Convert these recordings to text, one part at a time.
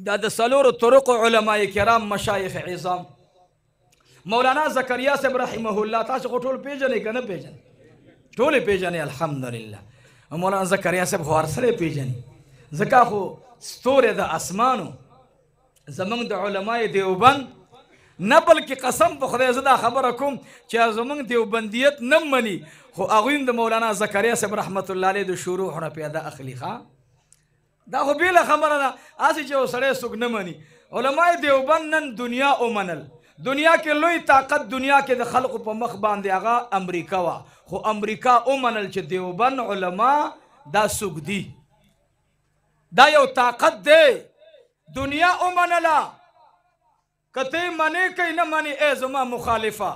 دا د سلور طرق علماء کرام مشایخ عظام مولانا زکریا صاحب رحمه الله تاسو خو ټول پیژنئ که نه پیژنئ ټول یې پیژنئ الحمدلله مولانا زکریا صاحب خو هر سړی پیژني ځکه خو ستوری د اسمانو زمونږ د علماء دیوبند نه بلکې قسم په خدای زه دا خبره کوم چې زمونږ دیوبندیت نه مني خو هغوی هم د مولانا زکریا صاحب رحمت الله علیه د شروع نه پیدا اخلي دا خو بیله خبره ده هسې چې یو سړی څوک نه مني علماء دیوبند نن دنیا ومنل دنیا کې لوی طاقت دنیا کې د خلقو په مخ باندې هغه امریکا وه خو امریکا ومنل چې دیوبند علما دا څوک دي دا یو طاقت دی دنیا ومنله که ته منې که نه منې ای زما مخالفه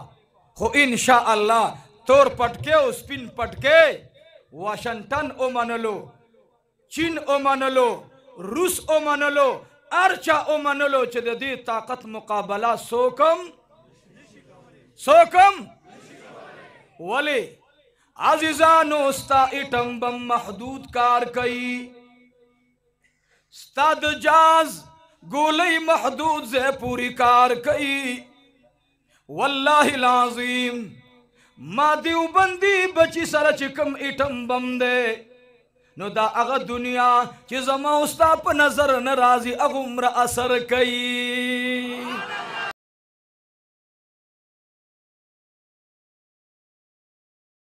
خو انشاء الله تور پټکې او سپین پټکې واشنګټن ومنلو چین ومنلو روس ومنلو هر چا ومنلو چې د دې طاقت مقابله څوک ولې عزیزانو ستا ایټم بم محدود کار کوي ستا د جاز گولی محدود سے پوری کار کئی واللہ العظیم ما دیوبندی بچی سره چې کم ایټم بم دے نو دا اغا دنیا چې زما استا په نظر ناراضي اغمر اثر کئی